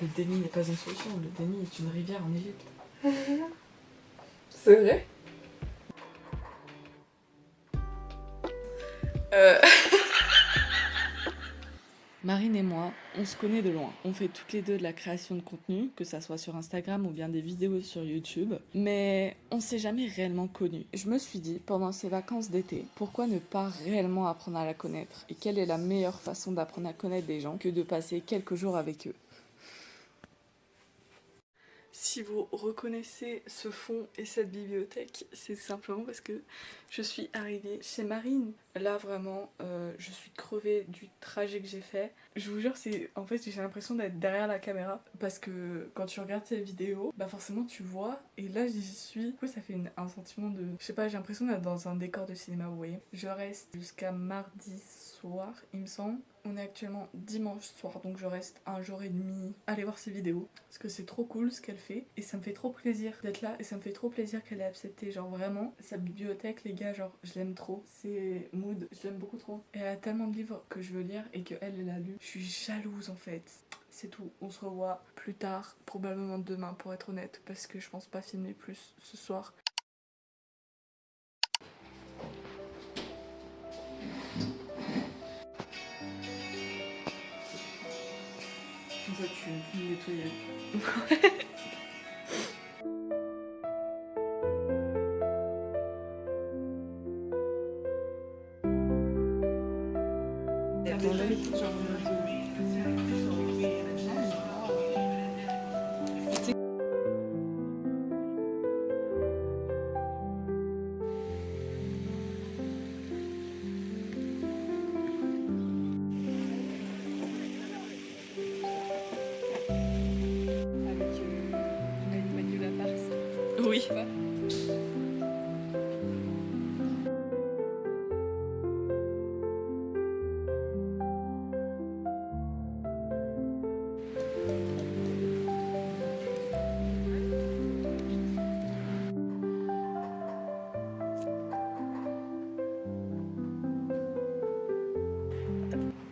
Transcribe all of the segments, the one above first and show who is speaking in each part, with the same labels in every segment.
Speaker 1: Le déni n'est pas une solution, le déni est une rivière en Égypte.
Speaker 2: C'est vrai.
Speaker 1: Marine et moi, on se connaît de loin. On fait toutes les deux de la création de contenu, que ça soit sur Instagram ou bien des vidéos sur YouTube, mais on s'est jamais réellement connus. Je me suis dit, pendant ces vacances d'été, pourquoi ne pas réellement apprendre à la connaître? Et quelle est la meilleure façon d'apprendre à connaître des gens que de passer quelques jours avec eux? Si vous reconnaissez ce fond et cette bibliothèque, c'est simplement parce que je suis arrivée chez Marine. Là vraiment, je suis crevée du trajet que j'ai fait. Je vous jure, en fait j'ai l'impression d'être derrière la caméra parce que quand tu regardes ces vidéos, bah forcément tu vois. Et là j'y suis. Du coup ça fait un sentiment de, je sais pas, j'ai l'impression d'être dans un décor de cinéma. Vous voyez. Je reste jusqu'à mardi soir, il me semble. On est actuellement dimanche soir, donc je reste un jour et demi à aller voir ses vidéos. Parce que c'est trop cool ce qu'elle fait. Et ça me fait trop plaisir d'être là. Et ça me fait trop plaisir qu'elle ait accepté. Genre vraiment, sa bibliothèque, les gars, genre je l'aime trop. C'est Mood, je l'aime beaucoup trop. Et elle a tellement de livres que je veux lire et qu'elle, elle a lu. Je suis jalouse en fait. C'est tout. On se revoit plus tard, probablement demain pour être honnête. Parce que je pense pas filmer plus ce soir. Comme ça, tu finis de nettoyer. Oui.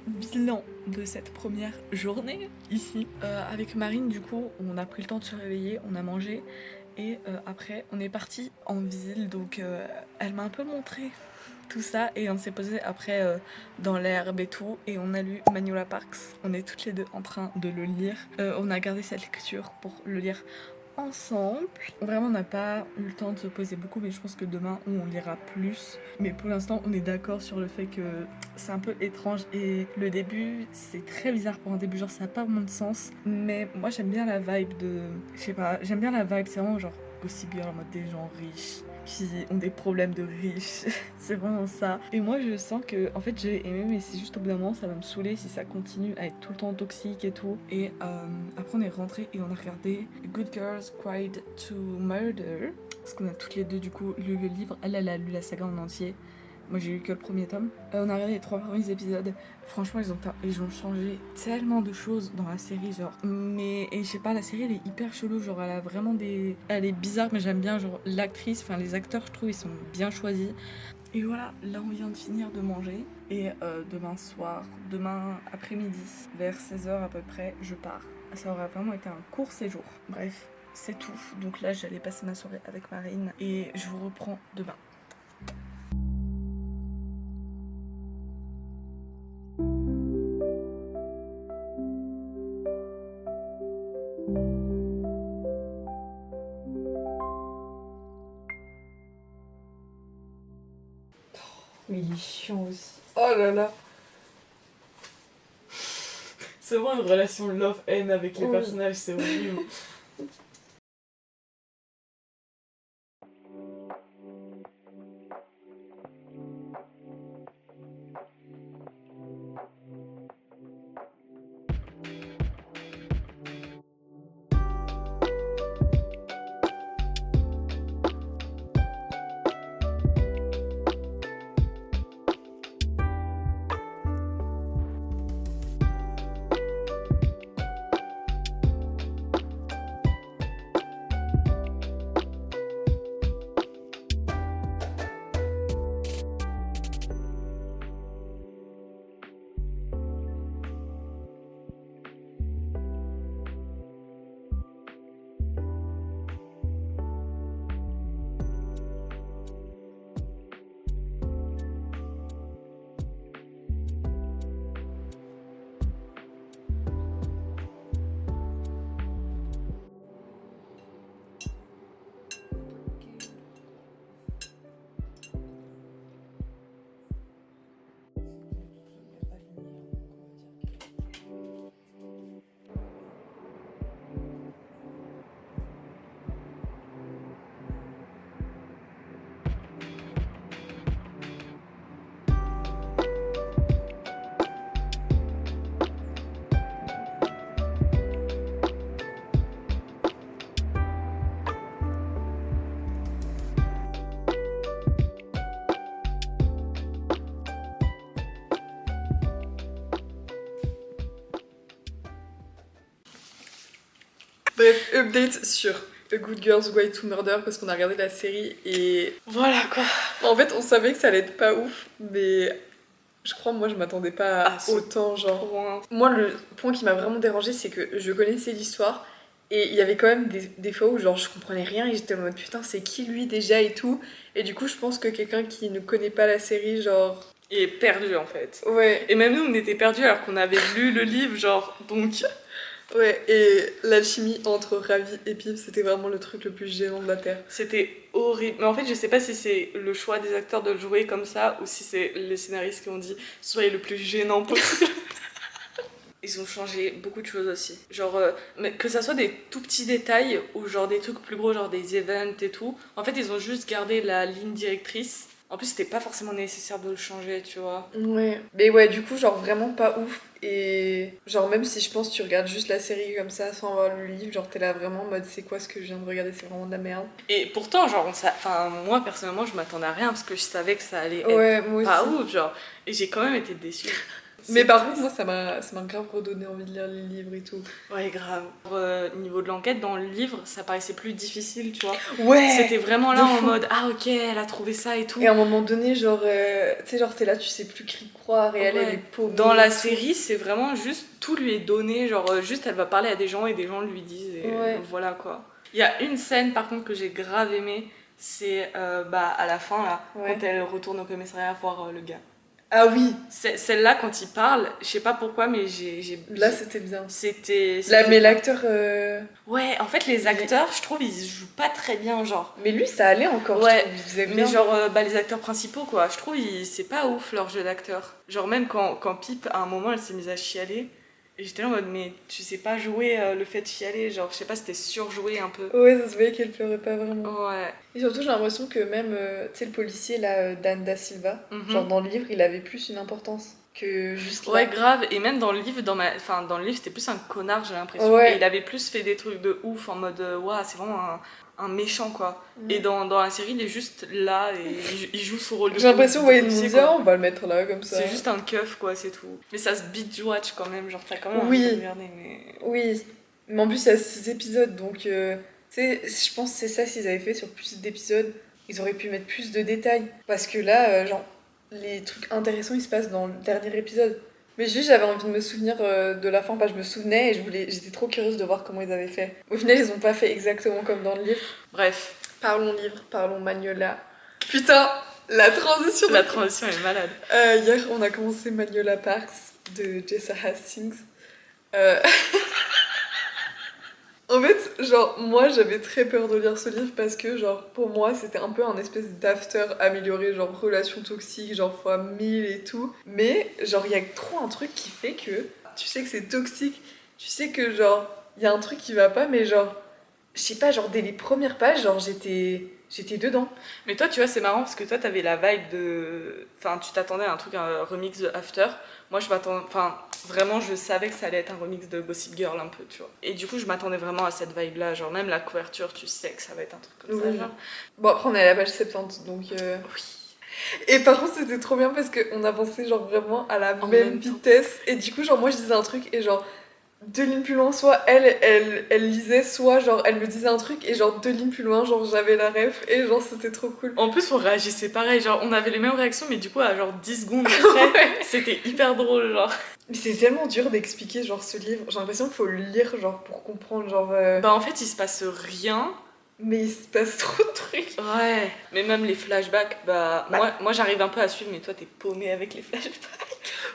Speaker 1: Bilan de cette première journée ici. Avec Marine, du coup, on a pris le temps de se réveiller, on a mangé et après on est parti en ville. Donc elle m'a un peu montré tout ça et on s'est posé après dans l'herbe et tout et on a lu Manuela Parks. On est toutes les deux en train de le lire. On a gardé cette lecture pour le lire ensemble. Vraiment, on n'a pas eu le temps de se poser beaucoup, mais je pense que demain, on lira plus. Mais pour l'instant, on est d'accord sur le fait que c'est un peu étrange et le début, c'est très bizarre pour un début, genre ça n'a pas vraiment de sens. Mais moi, j'aime bien la vibe de... Je sais pas, j'aime bien la vibe, c'est vraiment genre Gossip Girl en mode des gens riches qui ont des problèmes de riches. C'est vraiment ça. Et moi, je sens que, en fait, j'ai aimé, mais c'est juste au bout d'un moment, ça va me saouler si ça continue à être tout le temps toxique et tout. Et après, on est rentré et on a regardé Good Girls Cried to Murder. Parce qu'on a toutes les deux, du coup, lu le livre. Elle a lu la saga en entier. Moi, j'ai lu que le premier tome. On a regardé les 3 premiers épisodes. Franchement, ils ont changé tellement de choses dans la série, genre. Mais, et je sais pas, la série, elle est hyper chelou. Genre, elle a vraiment des... Elle est bizarre, mais j'aime bien, genre, l'actrice, enfin, les acteurs, je trouve, ils sont bien choisis. Et voilà, là, on vient de finir de manger. Et demain après-midi, vers 16h à peu près, je pars. Ça aura vraiment été un court séjour. Bref, c'est tout. Donc là, j'allais passer ma soirée avec Marine. Et je vous reprends demain.
Speaker 2: Mais il est chiant aussi. Oh là là.
Speaker 1: C'est vraiment une relation love-haine avec les
Speaker 2: Oui.
Speaker 1: personnages, c'est horrible.
Speaker 2: Bref, update sur A Good Girl's Guide to Murder parce qu'on a regardé la série et
Speaker 1: Voilà quoi.
Speaker 2: en fait on savait que ça allait être pas ouf, mais je crois moi je m'attendais pas à autant genre. Moi le point qui m'a vraiment dérangée c'est que je connaissais l'histoire et il y avait quand même des fois où genre je comprenais rien et j'étais en mode putain c'est qui lui déjà et tout, et du coup je pense que quelqu'un qui ne connaît pas la série genre
Speaker 1: est perdu en fait.
Speaker 2: Ouais.
Speaker 1: Et même nous on était perdus alors qu'on avait lu le livre genre donc.
Speaker 2: Ouais, et l'alchimie entre Ravi et Pip, c'était vraiment le truc le plus gênant de la Terre.
Speaker 1: C'était horrible. Mais en fait, je sais pas si c'est le choix des acteurs de le jouer comme ça ou si c'est les scénaristes qui ont dit soyez le plus gênant possible. Ils ont changé beaucoup de choses aussi. Genre, mais que ça soit des tout petits détails ou genre des trucs plus gros, genre des events et tout. En fait, ils ont juste gardé la ligne directrice. En plus, c'était pas forcément nécessaire de le changer, tu vois.
Speaker 2: Ouais. Mais ouais, du coup, genre vraiment pas ouf. Et genre, même si je pense que tu regardes juste la série comme ça sans avoir le livre, genre t'es là vraiment en mode c'est quoi ce que je viens de regarder, c'est vraiment de la merde.
Speaker 1: Et pourtant, genre, enfin, moi personnellement, je m'attendais à rien parce que je savais que ça allait être
Speaker 2: Ouais, moi
Speaker 1: pas
Speaker 2: aussi.
Speaker 1: ouf, genre. Et j'ai quand même été déçue.
Speaker 2: Mais par contre, moi ça m'a grave redonné envie de lire les livres et tout.
Speaker 1: Ouais, grave. Niveau de l'enquête, dans le livre, ça paraissait plus difficile, tu vois.
Speaker 2: Ouais.
Speaker 1: C'était vraiment là en mode ah ok, elle a trouvé ça et tout.
Speaker 2: Et à un moment donné, genre, tu sais, genre t'es là, tu sais plus qui croire et elle est paumée.
Speaker 1: Dans la série, c'est vraiment juste tout lui est donné, genre juste elle va parler à des gens et des gens lui disent et voilà quoi. Il y a une scène par contre que j'ai grave aimée, c'est à la fin là, quand elle retourne au commissariat voir le gars.
Speaker 2: Ah oui.
Speaker 1: Celle-là, quand il parle, je sais pas pourquoi, mais
Speaker 2: Là, c'était bien.
Speaker 1: C'était
Speaker 2: là, mais l'acteur...
Speaker 1: Ouais, en fait, les acteurs, je trouve, ils jouent pas très bien, genre.
Speaker 2: Mais lui, ça allait encore,
Speaker 1: ouais,
Speaker 2: je trouve, il faisait bien.
Speaker 1: Mais genre, les acteurs principaux, quoi, je trouve, c'est pas ouf, leur jeu d'acteur. Genre, même quand Pip, à un moment, elle s'est mise à chialer, et j'étais là en mode, mais tu sais pas jouer le fait de chialer, genre, je sais pas, c'était surjoué un peu.
Speaker 2: Ouais, ça se voyait qu'elle pleurait pas vraiment.
Speaker 1: Ouais.
Speaker 2: Et surtout, j'ai l'impression que même, tu sais, le policier, là, Dan Da Silva, genre dans le livre, il avait plus une importance que juste là.
Speaker 1: Ouais, grave, et même dans le livre, dans le livre, c'était plus un connard, j'ai l'impression. Ouais. Et il avait plus fait des trucs de ouf, en mode, waouh, c'est vraiment un méchant, quoi. Et dans la série, il est juste là, et il joue son rôle de
Speaker 2: j'ai l'impression, ouais, ils nous disent, on va le mettre là, comme ça.
Speaker 1: C'est juste un keuf, quoi, c'est tout. Mais ça se binge-watch quand même, genre, t'as quand même
Speaker 2: oui.
Speaker 1: envie de regarder, mais...
Speaker 2: Oui, mais en plus, il y a 6 épisodes, donc, tu sais, je pense que c'est ça, s'ils avaient fait sur plus d'épisodes, ils auraient pu mettre plus de détails. Parce que là, genre, les trucs intéressants, ils se passent dans le dernier épisode. Mais juste, j'avais envie de me souvenir de la fin, je me souvenais et j'étais trop curieuse de voir comment ils avaient fait. Au final, ils ont pas fait exactement comme dans le livre.
Speaker 1: Bref.
Speaker 2: Parlons livre, parlons Magnolia. Putain, la transition
Speaker 1: est malade.
Speaker 2: Hier, on a commencé Magnolia Parks de Jessa Hastings. En fait, genre, moi j'avais très peur de lire ce livre parce que, genre, pour moi c'était un peu un espèce d'after amélioré, genre relation toxique, genre fois 1000 et tout. Mais, genre, il y a trop un truc qui fait que tu sais que c'est toxique, tu sais que, genre, il y a un truc qui va pas, mais genre, je sais pas, genre, dès les premières pages, genre, j'étais dedans.
Speaker 1: Mais toi, tu vois, c'est marrant parce que toi, t'avais la vibe de. Enfin, tu t'attendais à un remix de After. Moi, je m'attendais. Enfin, vraiment, je savais que ça allait être un remix de Gossip Girl un peu, tu vois. Et du coup, je m'attendais vraiment à cette vibe-là. Genre, même la couverture, tu sais que ça va être un truc comme ça, genre.
Speaker 2: Bon, après, on est à la page 70, donc. Oui. Et par contre, c'était trop bien parce qu'on avançait, genre, vraiment à la même vitesse. Et du coup, genre, moi, je disais un truc et genre. 2 lignes plus loin, soit elle lisait, soit genre elle me disait un truc et genre 2 lignes plus loin, genre j'avais la ref et genre c'était trop cool.
Speaker 1: En plus on réagissait pareil, genre on avait les mêmes réactions mais du coup à genre 10 secondes après, c'était hyper drôle genre.
Speaker 2: Mais c'est tellement dur d'expliquer genre ce livre, j'ai l'impression qu'il faut le lire genre pour comprendre genre...
Speaker 1: Bah en fait il se passe rien.
Speaker 2: Mais il se passe trop de trucs.
Speaker 1: Ouais. Mais même les flashbacks, moi j'arrive un peu à suivre mais toi t'es paumée avec les flashbacks.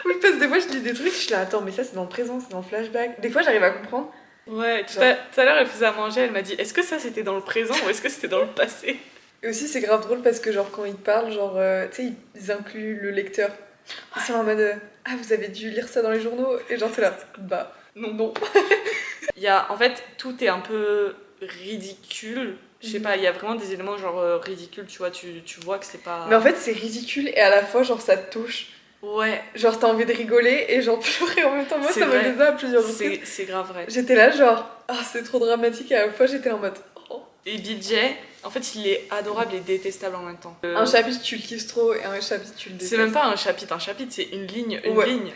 Speaker 2: Oui, parce que des fois je lis des trucs, je suis là, attends, mais ça c'est dans le présent, c'est dans le flashback. Des fois j'arrive à comprendre.
Speaker 1: Ouais, tout à l'heure elle faisait à manger, elle m'a dit est-ce que ça c'était dans le présent ou est-ce que c'était dans le passé?
Speaker 2: Et aussi c'est grave drôle parce que genre quand ils parlent, genre, tu sais, ils incluent le lecteur. Ils sont en mode, ah vous avez dû lire ça dans les journaux, et genre t'es là, bah non.
Speaker 1: En fait, tout est un peu ridicule. Je sais pas, il y a vraiment des éléments genre ridicules, tu vois, tu vois que c'est pas...
Speaker 2: Mais en fait c'est ridicule et à la fois genre ça te touche.
Speaker 1: Ouais.
Speaker 2: Genre t'as envie de rigoler et genre pleurer en même temps. Moi ça me faisait à plusieurs reprises.
Speaker 1: C'est grave vrai.
Speaker 2: J'étais là genre, ah c'est trop dramatique et à la fois j'étais en mode oh.
Speaker 1: Et BJ, en fait il est adorable et détestable en même temps.
Speaker 2: Un chapitre tu le kiffes trop et un chapitre tu le détestes.
Speaker 1: C'est même pas un chapitre c'est une ligne,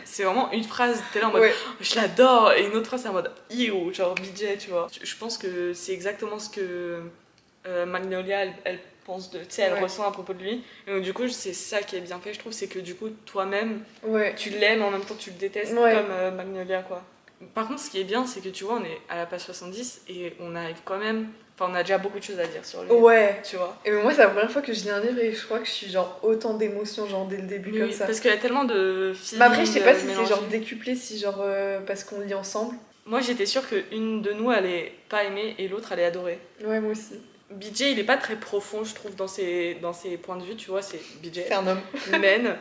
Speaker 1: c'est vraiment une phrase, t'es là en mode je l'adore, et une autre phrase c'est en mode yo, genre BJ, tu vois. Je pense que c'est exactement ce que Magnolia elle pense de, tu sais, elle ressent à propos de lui, et donc du coup c'est ça qui est bien fait, je trouve, c'est que du coup toi-même tu l'aimes en même temps que tu le détestes, comme Magnolia quoi. Par contre ce qui est bien c'est que tu vois on est à la page 70 et on arrive quand même, enfin on a déjà beaucoup de choses à dire sur lui, tu vois.
Speaker 2: Et moi c'est la première fois que je lis un livre et je crois que je suis genre autant d'émotions genre dès le début comme ça.
Speaker 1: Parce qu'il y a tellement de feelings.
Speaker 2: Mais après je sais pas si c'est genre décuplé, si genre parce qu'on lit ensemble.
Speaker 1: Moi j'étais sûre qu'une de nous allait pas aimer et l'autre allait adorer.
Speaker 2: Ouais, moi aussi.
Speaker 1: BJ il est pas très profond je trouve dans ses points de vue, tu vois, c'est BJ.
Speaker 2: C'est un homme.
Speaker 1: Humaine.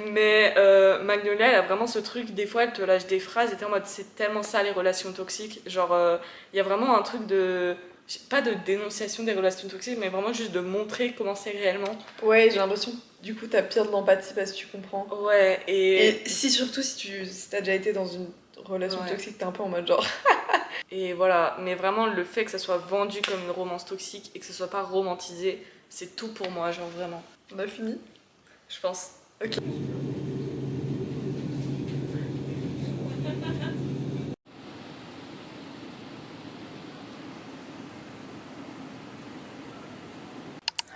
Speaker 1: Mais Magnolia elle a vraiment ce truc, des fois elle te lâche des phrases et t'es en mode c'est tellement ça les relations toxiques. Genre il y a vraiment un truc de, pas de dénonciation des relations toxiques, mais vraiment juste de montrer comment c'est réellement.
Speaker 2: Ouais, j'ai l'impression que du coup t'as pire de l'empathie parce que tu comprends.
Speaker 1: Ouais,
Speaker 2: et si surtout si t'as déjà été dans une relation toxique, t'es un peu en mode genre...
Speaker 1: Et voilà, mais vraiment le fait que ça soit vendu comme une romance toxique et que ce soit pas romantisé, c'est tout pour moi, genre vraiment.
Speaker 2: On a fini ?
Speaker 1: Je pense.
Speaker 2: Ok.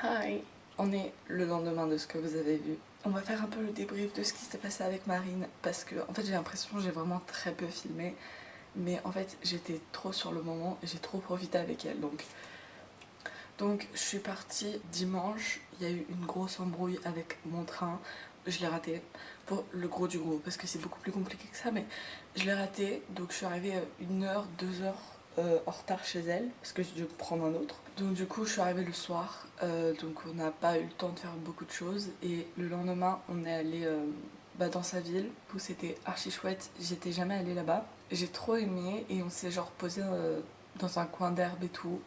Speaker 1: Hi, on est le lendemain de ce que vous avez vu. On va faire un peu le débrief de ce qui s'est passé avec Marine, parce que en fait j'ai l'impression que j'ai vraiment très peu filmé, mais en fait j'étais trop sur le moment et j'ai trop profité avec elle. Donc je suis partie dimanche, il y a eu une grosse embrouille avec mon train, je l'ai raté pour le gros du gros parce que c'est beaucoup plus compliqué que ça, mais je l'ai raté, donc je suis arrivée 1 heure, 2 heures en retard chez elle parce que j'ai dû prendre un autre. Donc du coup je suis arrivée le soir, donc on n'a pas eu le temps de faire beaucoup de choses, et le lendemain on est allé dans sa ville où c'était archi chouette, j'étais jamais allée là-bas, j'ai trop aimé, et on s'est genre posé dans un coin d'herbe et tout.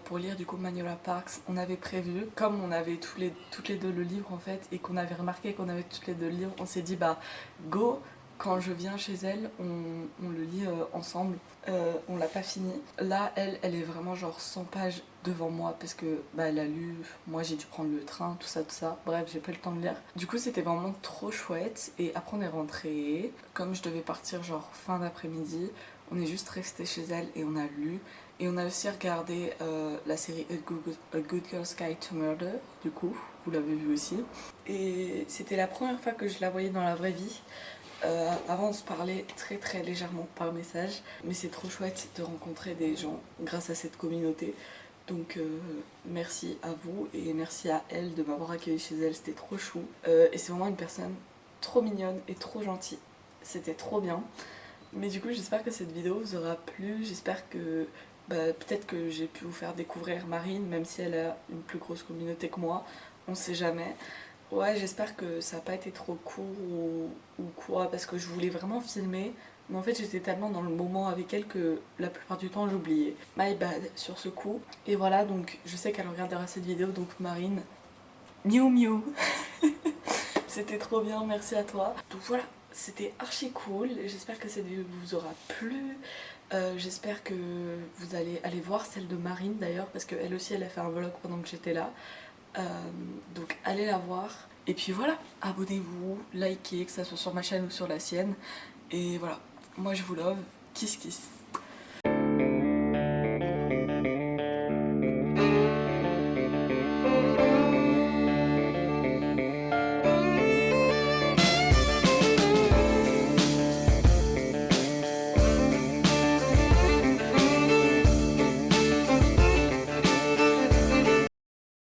Speaker 1: Pour lire du coup Magnolia Parks. On avait prévu, comme on avait toutes les deux le livre en fait, et qu'on avait remarqué qu'on avait toutes les deux le livre, on s'est dit bah go, quand je viens chez elle, on le lit ensemble. On l'a pas fini. Là, elle est vraiment genre 100 pages devant moi parce que bah elle a lu, moi j'ai dû prendre le train, tout ça. Bref, j'ai pas eu le temps de lire. Du coup, c'était vraiment trop chouette. Et après, on est rentré. Comme je devais partir genre fin d'après-midi, on est juste resté chez elle et on a lu. Et on a aussi regardé la série A Good Girl's Guide to Murder, du coup, vous l'avez vu aussi. Et c'était la première fois que je la voyais dans la vraie vie. Avant on se parlait très très légèrement par message, mais c'est trop chouette de rencontrer des gens grâce à cette communauté. Donc merci à vous et merci à elle de m'avoir accueilli chez elle, c'était trop chou. Et c'est vraiment une personne trop mignonne et trop gentille, c'était trop bien. Mais du coup j'espère que cette vidéo vous aura plu, j'espère que peut-être que j'ai pu vous faire découvrir Marine, même si elle a une plus grosse communauté que moi, on sait jamais. Ouais, j'espère que ça n'a pas été trop court ou quoi, parce que je voulais vraiment filmer, mais en fait j'étais tellement dans le moment avec elle que la plupart du temps j'oubliais. My bad sur ce coup. Et voilà, donc je sais qu'elle regardera cette vidéo, donc Marine, miou miou. C'était trop bien, merci à toi. Donc voilà, c'était archi cool, j'espère que cette vidéo vous aura plu. J'espère que vous allez aller voir celle de Marine d'ailleurs, parce qu'elle aussi elle a fait un vlog pendant que j'étais là. Donc allez la voir. Et puis voilà, abonnez-vous, likez, que ça soit sur ma chaîne ou sur la sienne. Et voilà, moi je vous love, kiss kiss.